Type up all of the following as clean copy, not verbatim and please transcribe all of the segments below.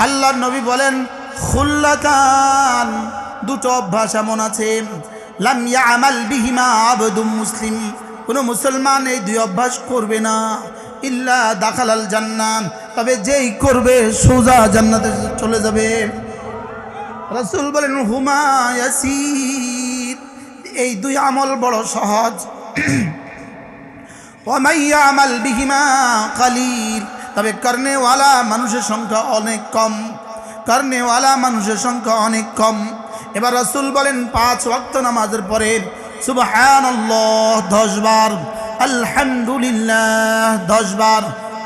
আল্লাহর নবী বলেন খুল্লাতান, দুটো অভ্যাস এমন আছে লাম ইয়ামাল বিহিমা আবদুম মুসলিম, কোনো মুসলমান এই দুই অভ্যাস করবে না ইল্লা দাখালাল জান্নাহ, তবে যেই করবে সোজা জান্নাতে চলে যাবে। রাসূল বলেন হুমা ইয়াসির, এই দুই আমল বড় সহজ। ওয়া মান ইয়ামাল বিহিমা কালিল, তবে করনেওয়ালা মানুষের সংখ্যা অনেক কম, করনেওয়ালা মানুষের সংখ্যা অনেক কম। এবার রাসূল বলেন 5 ওয়াক্ত নামাজের পরে সুবহানাল্লাহ 10 বার, আলহামদুলিল্লাহ 10 বার,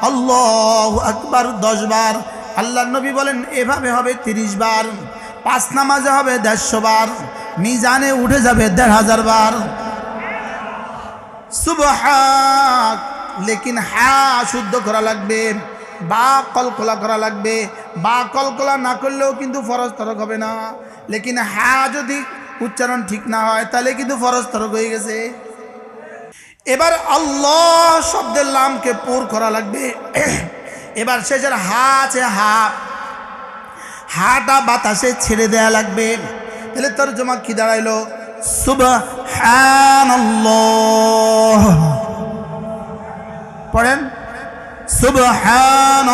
আল্লাহু আকবার 10 বার। আল্লাহর নবী বলেন এভাবে হবে 30 বার। 5 নামাজে হবে 150 বার, মিজানে উঠে যাবে 1500 বার। সুবহান, লেকিন হ্যাঁ শুদ্ধ করা লাগবে, বা কলকলা করা লাগবে। বা কলকলা না করলেও কিন্তু ফরজ তরক হবে না, লেকিন হ্যাঁ যদি উচ্চারণ ঠিক না হয় তাহলে কিন্তু ফরজ তরক হয়ে গেছে। এবার আল্লাহ শব্দের লামকে পুর করা লাগবে। এবার শেষের হা আছে, হাটা বাতাসে ছেড়ে দেয়া লাগবে। তাহলে তরজমা কি দাঁড়াইলো? সুবহানাল্লাহ, পড়েন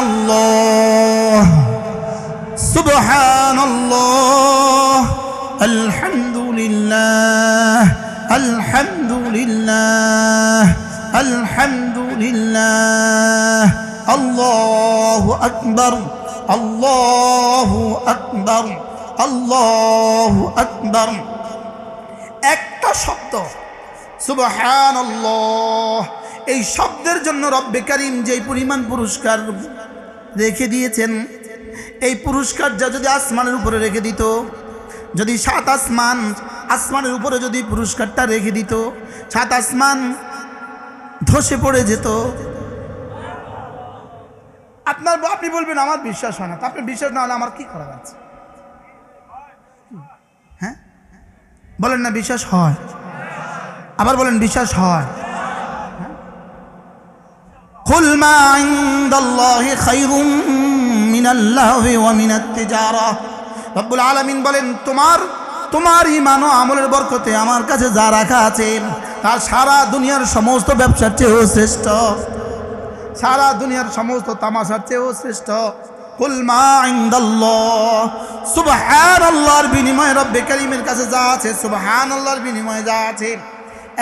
সুবহানাল্লাহ, সুবহানাল্লাহ, আলহামদুলিল্লাহ, আলহামদুলিল্লাহ, আলহামদুলিল্লাহ, আল্লাহু আকবার, আল্লাহু আকবার, আল্লাহু আকবার। একটা শব্দ সুবহানাল্লাহ, এই শব্দের জন্য রব্বে কারীম যেই পরিমাণ পুরস্কার রেখে দিয়েছেন, এই পুরস্কার যা যদি আসমানের উপরে রেখে দিত, যদি 7 আসমানের উপরে যদি পুরস্কারটা রেখে দিত, 7 আসমান ধসে পড়ে যেত। আপনি বলবেন আমার বিশ্বাস হয় না, তা আপনার বিশ্বাস না হলে আমার কি করার আছে? হ্যাঁ বলেন না বিশ্বাস হয়, আবার বলেন বিশ্বাস হয়। কুল মা ইনদাল্লাহি খায়রুম মিনাল লাহবি ওয়া মিনাত তিজারা, রব্বুল আলামিন বলেন তোমার ঈমান ও আমলের বরকতে আমার কাছে যা রাখা আছে তা সারা দুনিয়ার সমস্ত ব্যবসার চেয়েও শ্রেষ্ঠ, সারা দুনিয়ার সমস্ত তামাশার চেয়েও শ্রেষ্ঠ। কুল মা ইনদাল্লাহ, সুবহানাল্লাহর বিনিময়ে রব্বে কারীমের কাছে যা আছে, সুবহানাল্লাহর বিনিময়ে যা আছে,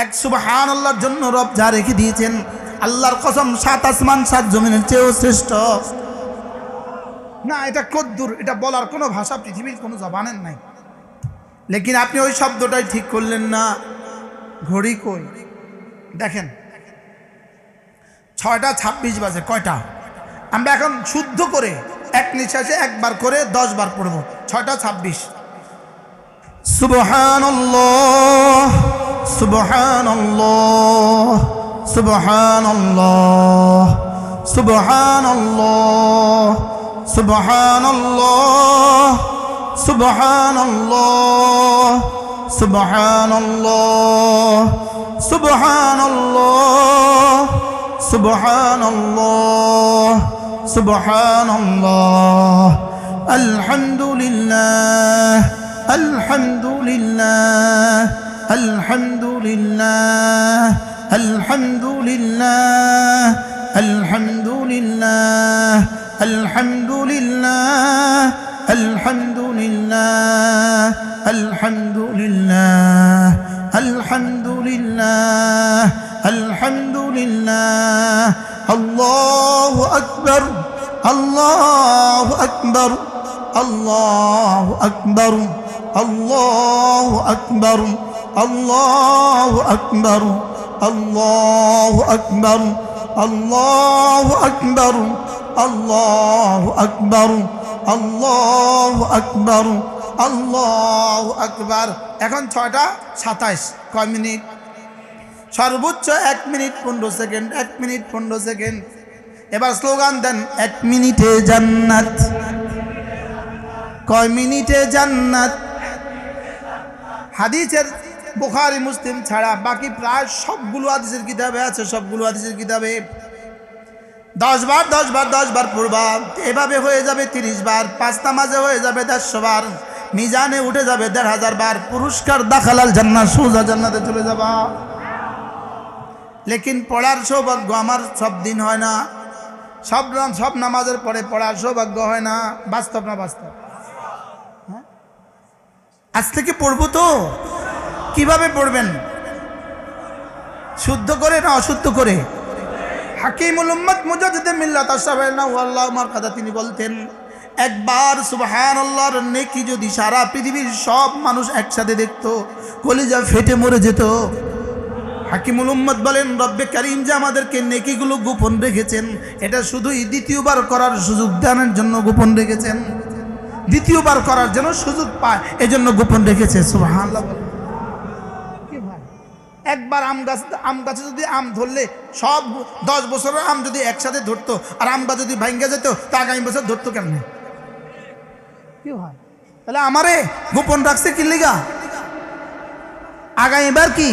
এক সুবহানাল্লাহর জন্য রব যা রেখে দিয়েছেন, আল্লাহর কসম 7 আসমান 7 জমিনের চেয়েও শ্রেষ্ঠ। না এটা কদ্দুর, এটা বলার কোনো ভাষা পৃথিবীর কোনো জবানের নাই, লেকিন আপনি ওই শব্দটাই ঠিক করলেন না। ঘড়ি কই দেখেন 6:26 বাজে, কয়টা? আমরা এখন শুদ্ধ করে এক নিঃশ্বাসে একবার করে 10 বার পড়ব। 6:26। সুবহানাল্লাহ, সুবহানাল্লাহ, সুবহানাল্লাহ, সুবহানাল্লাহ, সুবহানাল্লাহ, সুবহানাল্লাহ, সুবহানাল্লাহ, সুবহানাল্লাহ, সুবহানাল্লাহ, সুবহানাল্লাহ, আলহামদুলিল্লাহ, আলহামদুলিল্লাহ, আলহামদুলিল্লাহ, আলহামদুলিল্লাহ, আলহামদুলিল্লাহ, আলহামদুলিল্লাহ, আলহামদুলিল্লাহ, আলহামদুলিল্লাহ, আলহামদুলিল্লাহ, আলহামদুলিল্লাহ, আল্লাহু আকবার, আল্লাহু আকবার, আল্লাহু আকবার, আল্লাহু আকবার, আল্লাহু আকবার, আল্লাহু আকবার, আল্লাহু আকবার, আল্লাহু আকবার, আল্লাহু আকবার, আল্লাহু আকবার। এখন 6:27। কয় মিনিট? সর্বোচ্চ 1 মিনিট 15 সেকেন্ড, 1 মিনিট 15 সেকেন্ড। এবার স্লোগান দেন 1 মিনিটে জান্নাত। কয় মিনিটে জান্নাত? হাদিসের বুখারী মুসলিম ছাড়া বাকি প্রায় সবগুলো হাদিসের কিতাবে আছে, সবগুলো হাদিসের কিতাবে 10 বার 10 বার 10 বার পড়বা, এভাবে হয়ে যাবে 30 বার, 5 নামাজে হয়ে যাবে 150 বার, মিজানে উঠে যাবে 1500 বার, পুরস্কার দাখালাল জান্নাত, সোজা জান্নাতে চলে যাবা। লেকিন পড়ার সৌভাগ্য আমার সব দিন হয় না, সব নামাজের পরে পড়ার সৌভাগ্য হয় না। বাস্তব না বাস্তব? হ্যাঁ, আজ থেকে পড়বো তো। কিভাবে পড়বেন? শুদ্ধ করে না অশুদ্ধ করে? হাকিমুল উম্মত মুজাদ্দিদে মিল্লাত আশরাফুল আল্লাহ মারকাদা তিনি বলতেন, একবার সুবহানাল্লাহর নেকি যদি সারা পৃথিবীর সব মানুষ একসাথে দেখতো, কলিজা ফেটে মরে যেত। হাকিমুল উম্মত বলেন, রব্বে কারীম যে আমাদেরকে নেকিগুলো গোপন রেখেছেন, এটা শুধুই দ্বিতীয়বার করার সুযোগ দানের জন্য গোপন রেখেছেন, দ্বিতীয়বার করার জন্য সুযোগ পায় এজন্য গোপন রেখেছে। সুবহানাল্লাহ। কি ভাই, একবার আম গাছে যদি আম ধরলে সব 10 বছরের আম যদি একসাথে ধরতো, আর আম গাছ যদি ভাঙ্গা যেত, তা আগামী বছর ধরতো কেমনে? কি হয়? তাহলে আমারে গোপন রাখছে কি লিগা? আগামীবার কি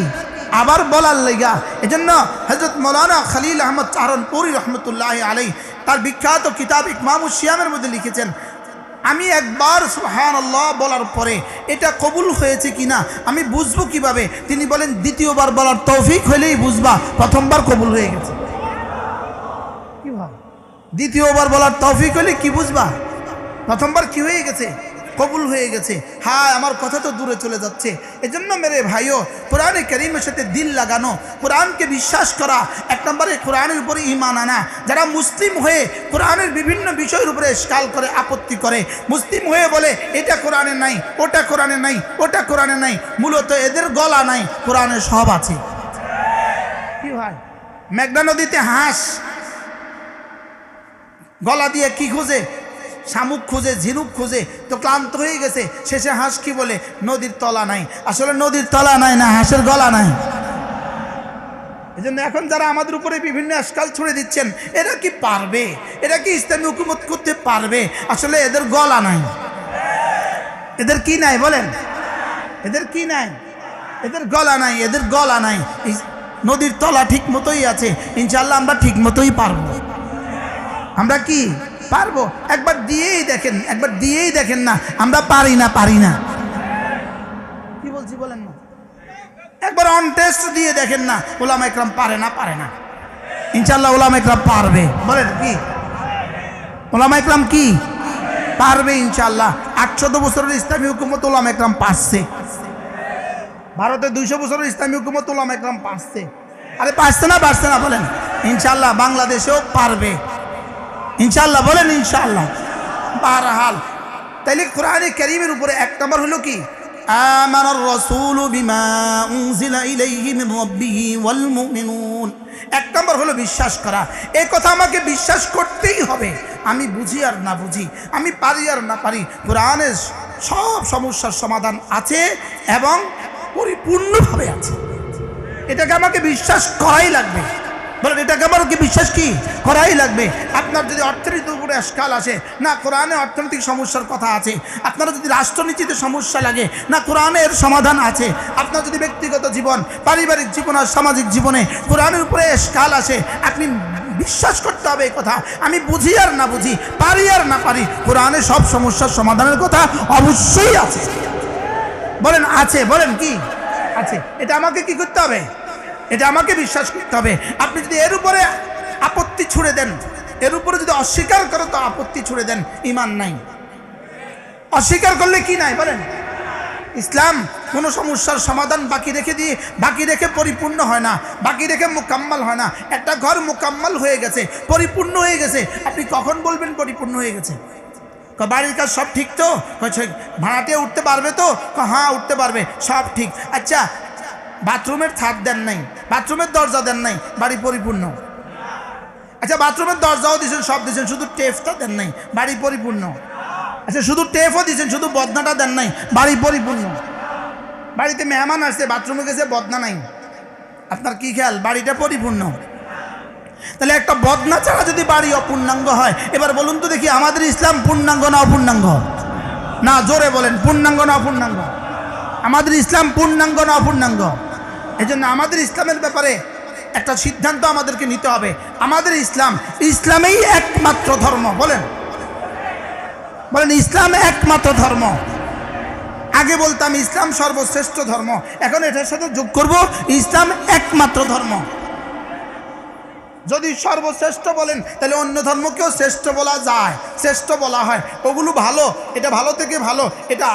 আবার বলার লেগা। এজন্য হযরত মাওলানা খলিল আহমদ চারণপুরী রহমতুল্লাহ আলাইহি তার বিখ্যাত কিতাব ইকমামুস সিয়ামের মধ্যে লিখেছেন, আমি একবার সুবহানাল্লাহ বলার পরে এটা কবুল হয়েছে কিনা আমি বুঝবো কিভাবে? তিনি বলেন, দ্বিতীয়বার বলার তৌফিক হলেই বুঝবা প্রথমবার কবুল হয়ে গেছে। কি ভাই, দ্বিতীয়বার বলার তৌফিক হলে কি বুঝবা? প্রথমবার কি হয়ে গেছে? কবুল হয়ে গেছে। হ্যাঁ, আমার কথা তো দূরে চলে যাচ্ছে। এজন্য মেরে ভাইও, কোরআনে কারীমের সাথে দিল লাগানো, কোরআনকে বিশ্বাস করা, 1 নম্বরে কোরআনের উপরে ঈমান আনা। যারা মুসলিম হয়ে কোরআনের বিভিন্ন বিষয়ের উপরে ইশকাল করে, আপত্তি করে, মুসলিম হয়ে বলে এটা কোরআনে নাই, ওটা কোরআনে নাই, ওটা কোরআনে নাই, মূলত এদের গলা নাই, কোরআনে সব আছে। কি ভাই, মেঘনা নদীতে হাঁস গলা দিয়ে কি খুঁজে? শামুক খুঁজে, ঝিনুক খুঁজে, তো ক্লান্ত হয়ে গেছে। শেষে হাঁস কি বলে? নদীর তলা নাই। আসলে নদীর তলা নাই না, হাঁসের গলা নাই। এই জন্য এখন যারা আমাদের উপরে বিভিন্ন আজকাল ছুড়ে দিচ্ছেন, এরা কি পারবে? এরা কি ইসলামী হুকুমত করতে পারবে? আসলে এদের গলা নাই। এদের কি নাই বলেন? এদের কি নাই? এদের গলা নাই, এদের গলা নাই। নদীর তলা ঠিক মতোই আছে। ইনশাআল্লাহ আমরা ঠিক মতোই পারবো। আমরা কি পারবো? একবার দিয়েই দেখেন, একবার দিয়েই দেখেন না আমরা পারি না, পারি না। কি বলছি বলেন না? একবার অন টেস্ট দিয়ে দেখেন না, উলামা ইকরাম পারে না, পারে না। ইনশাআল্লাহ উলামা ইকরাম পারবে। বলেন কি? উলামা ইকরাম কি পারবে ইনশাআল্লাহ। 800 বছরের ইসলামী হুকুমত উলামা ইকরাম পারছে। ভারতে 200 বছরের ইসলামী হুকুমত উলামা ইকরাম পারছে। আরে পারছে না, পারছে না বলেন? ইনশাআল্লাহ বাংলাদেশেও পারবে ইনশাআল্লাহ। বলেন ইনশাআল্লাহ। বারহাল, তাইলে কোরআনে কারীমের উপরে 1 নম্বর হলো কি? আমানার রাসূলু বিমা উনজিলা ইলাইহি মিন রাব্বিহি ওয়াল মুমিনুন। 1 নম্বর হলো বিশ্বাস করা। এই কথা আমাকে বিশ্বাস করতেই হবে, আমি বুঝি আর না বুঝি, আমি পারি আর না পারি, কোরআনের সব সমস্যার সমাধান আছে এবং পরিপূর্ণভাবে আছে। এটাকে আমাকে বিশ্বাস করাই লাগবে। বলেন, এটাকে আমার কি বিশ্বাস কি করাই লাগবে। আপনার যদি অর্থনীতির উপরে আজকাল আসে, না কোরআনে অর্থনৈতিক সমস্যার কথা আছে। আপনারা যদি রাষ্ট্রনীতিতে সমস্যা লাগে, না কোরআনের সমাধান আছে। আপনার যদি ব্যক্তিগত জীবন, পারিবারিক জীবন আর সামাজিক জীবনে কোরআনের উপরে আজকাল আসে, আপনি বিশ্বাস করতে হবে এই কথা, আমি বুঝি আর না বুঝি, পারি আর না পারি, কোরআনে সব সমস্যার সমাধানের কথা অবশ্যই আছে। বলেন আছে? বলেন কি আছে? এটা আমাকে কি করতে হবে? এটা আমাকে বিশ্বাস করতে হবে। আপনি যদি এর উপরে আপত্তি ছুড়ে দেন, এর উপরে যদি অস্বীকার করে, তো আপত্তি ছুড়ে দেন, ঈমান নাই। অস্বীকার করলে কি নাই বলেন? ইসলাম কোনো সমস্যার সমাধান বাকি রেখে পরিপূর্ণ হয় না, বাকি রেখে মোকাম্মল হয় না। একটা ঘর মোকাম্মল হয়ে গেছে, পরিপূর্ণ হয়ে গেছে, আপনি কখন বলবেন পরিপূর্ণ হয়ে গেছে? বাড়ির কাজ সব ঠিক তো? ভাড়াটে উঠতে পারবে তো? হ্যাঁ উঠতে পারবে, সব ঠিক। আচ্ছা, বাথরুমের ছাদ দেন নাই, বাথরুমের দরজা দেন নাই, বাড়ি পরিপূর্ণ? আচ্ছা, বাথরুমের দরজাও দিয়েছেন, সব দিয়েছেন, শুধু টেপটা দেন নাই, বাড়ি পরিপূর্ণ? আচ্ছা, শুধু টেপও দিয়েছেন, শুধু বদনাটা দেন নাই, বাড়ি পরিপূর্ণ? বাড়িতে মেহমান আসছে, বাথরুমে গেছে, বদনা নাই, আপনার কি খেয়াল? বাড়িটা পরিপূর্ণ? তাহলে একটা বদনা ছাড়া যদি বাড়ি অপূর্ণাঙ্গ হয়, এবার বলুন তো দেখি, আমাদের ইসলাম পূর্ণাঙ্গ না অপূর্ণাঙ্গ? না, জোরে বলেন, পূর্ণাঙ্গ না অপূর্ণাঙ্গ? আমাদের ইসলাম পূর্ণাঙ্গ না অপূর্ণাঙ্গ? এই জন্য আমাদের ইসলামের ব্যাপারে একটা সিদ্ধান্ত আমাদেরকে নিতে হবে। আমাদের ইসলামেই একমাত্র ধর্ম। বলেন বলেন ইসলাম একমাত্র ধর্ম। আগে বলতাম ইসলাম সর্বশ্রেষ্ঠ ধর্ম, এখন এটার সাথে যোগ করব ইসলাম একমাত্র ধর্ম। যদি সর্বশ্রেষ্ঠ বলেন তাহলে অন্য ধর্মকেও শ্রেষ্ঠ বলা যায়, শ্রেষ্ঠ বলা হয়। ওগুলো ভালো, এটা ভালো থেকে ভালো, এটা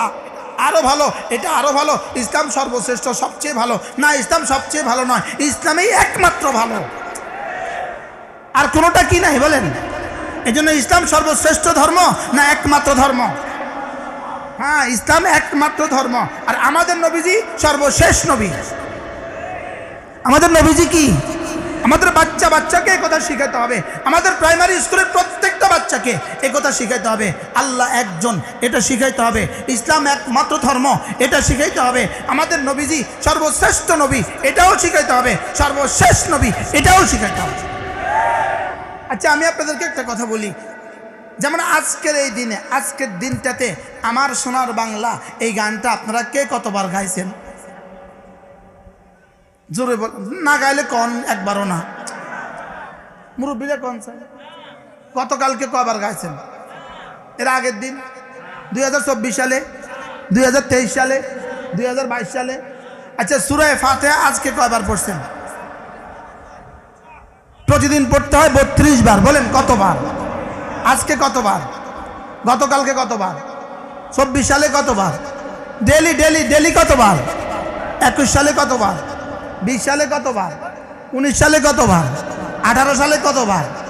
আরো ভালো, এটা আরো ভালো। ইসলাম সর্বশ্রেষ্ঠ, সবচেয়ে ভালো না, ইসলাম সবচেয়ে ভালো নয়, ইসলামেই একমাত্র ভালো। আর কোনোটা কি নাই বলেন? এজন্য ইসলাম সর্বশ্রেষ্ঠ ধর্ম না একমাত্র ধর্ম? হ্যাঁ, ইসলাম একমাত্র ধর্ম। আর আমাদের নবীজি সর্বশেষ নবী। আমাদের নবীজি কি? আমাদের বাচ্চাকে একথা শিখাতে হবে। আমাদের প্রাইমারি স্কুলের প্রত্যেকটা বাচ্চাকে একথা শিখাইতে হবে। আল্লাহ একজন, এটা শিখাইতে হবে। ইসলাম একমাত্র ধর্ম, এটা শিখাইতে হবে। আমাদের নবীজি সর্বশ্রেষ্ঠ নবী, এটাও শিখাইতে হবে। সর্বশেষ নবী, এটাও শিখাইতে হবে। আচ্ছা, আমি আপনাদেরকে একটা কথা বলি। যেমন আজকের এই দিনে, আজকের দিনটাতে আমার সোনার বাংলা এই গানটা আপনারা কে কতবার গাইছেন? জোরে বল, না গাইলে কন একবারও না। মুরব্বীরা কন স্যার গতকালকে কবার গাইছেন? এর আগের দিন 2024 সালে, 2023 সালে, 2022 সালে। আচ্ছা, সূরা ফাতিহা আজকে কয়বার পড়ছেন? প্রতিদিন পড়তে হয় 32 বার। বলেন কতবার? আজকে কতবার? গতকালকে কতবার? 24 সালে কতবার? ডেলি ডেলি ডেলি কতবার? 21 সালে কতবার? 20 সালে কতবার? 19 সালে কতবার? 18 সালে কতবার?